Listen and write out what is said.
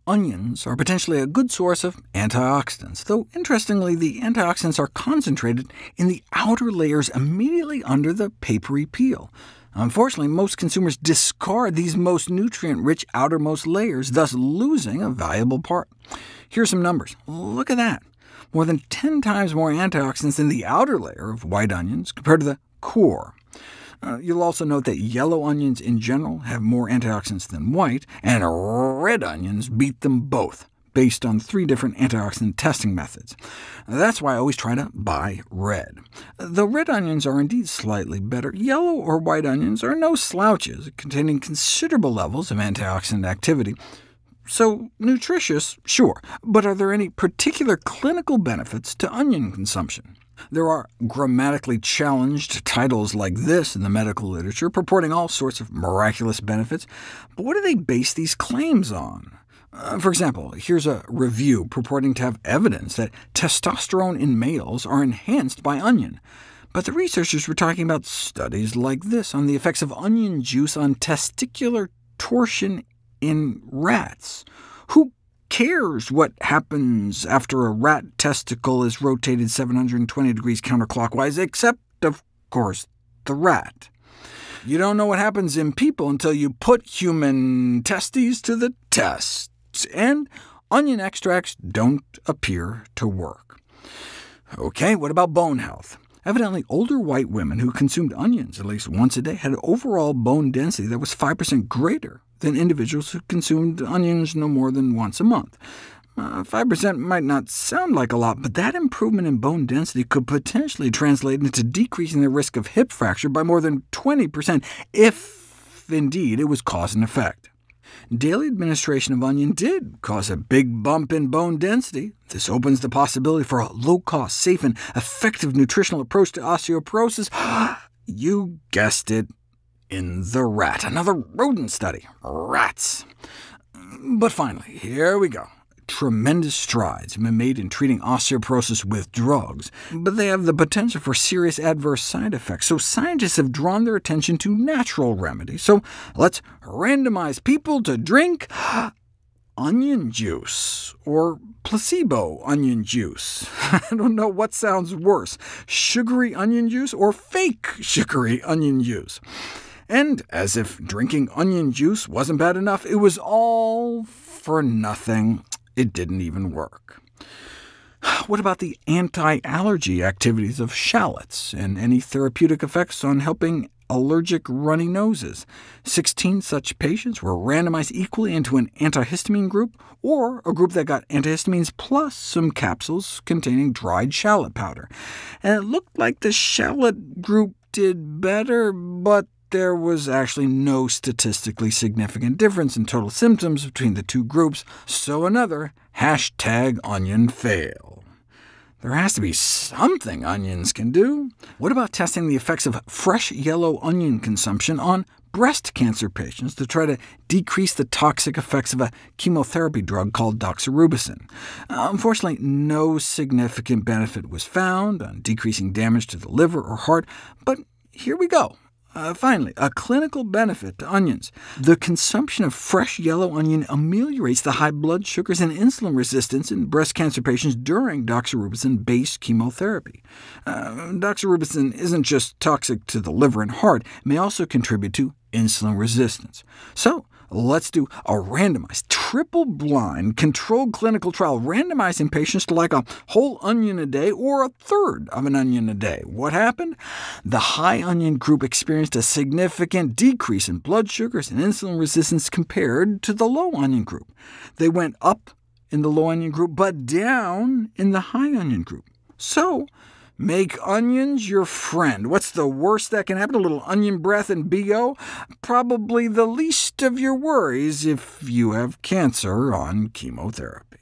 onions are potentially a good source of antioxidants, though interestingly the antioxidants are concentrated in the outer layers immediately under the papery peel. Unfortunately, most consumers discard these most nutrient-rich outermost layers, thus losing a valuable part. Here's some numbers. Look at that. More than 10 times more antioxidants in the outer layer of white onions compared to the core. You'll also note that yellow onions in general have more antioxidants than white, and red onions beat them both, based on 3 different antioxidant testing methods. That's why I always try to buy red. The red onions are indeed slightly better. Yellow or white onions are no slouches, containing considerable levels of antioxidant activity. So nutritious, sure, but are there any particular clinical benefits to onion consumption? There are grammatically challenged titles like this in the medical literature, purporting all sorts of miraculous benefits, but what do they base these claims on? For example, here's a review purporting to have evidence that testosterone in males are enhanced by onion. But the researchers were talking about studies like this on the effects of onion juice on testicular torsion in rats. Who cares what happens after a rat testicle is rotated 720 degrees counterclockwise, except, of course, the rat? You don't know what happens in people until you put human testes to the test, and onion extracts don't appear to work. OK, what about bone health? Evidently, older white women who consumed onions at least once a day had overall bone density that was 5% greater than individuals who consumed onions no more than once a month. 5% might not sound like a lot, but that improvement in bone density could potentially translate into decreasing the risk of hip fracture by more than 20%, if indeed it was cause and effect. Daily administration of onion did cause a big bump in bone density. This opens the possibility for a low-cost, safe, and effective nutritional approach to osteoporosis. You guessed it, in the rat. Another rodent study. Rats. But finally, here we go. Tremendous strides have been made in treating osteoporosis with drugs, but they have the potential for serious adverse side effects, so scientists have drawn their attention to natural remedies. So let's randomize people to drink onion juice, or placebo onion juice. I don't know what sounds worse, sugary onion juice or fake sugary onion juice. And as if drinking onion juice wasn't bad enough, it was all for nothing. It didn't even work. What about the anti-allergy activities of shallots, and any therapeutic effects on helping allergic runny noses? 16 such patients were randomized equally into an antihistamine group, or a group that got antihistamines plus some capsules containing dried shallot powder. And it looked like the shallot group did better, but there was actually no statistically significant difference in total symptoms between the two groups, so another #onion fail. There has to be something onions can do. What about testing the effects of fresh yellow onion consumption on breast cancer patients to try to decrease the toxic effects of a chemotherapy drug called doxorubicin? Unfortunately, no significant benefit was found on decreasing damage to the liver or heart, but here we go. Finally, a clinical benefit to onions. The consumption of fresh yellow onion ameliorates the high blood sugars and insulin resistance in breast cancer patients during doxorubicin-based chemotherapy. Doxorubicin isn't just toxic to the liver and heart, it may also contribute to insulin resistance. So let's do a randomized, triple-blind, controlled clinical trial, randomizing patients to like a whole onion a day or a third of an onion a day. What happened? The high onion group experienced a significant decrease in blood sugars and insulin resistance compared to the low onion group. They went up in the low onion group, but down in the high onion group. So make onions your friend. What's the worst that can happen? A little onion breath and BO? Probably the least of your worries if you have cancer on chemotherapy.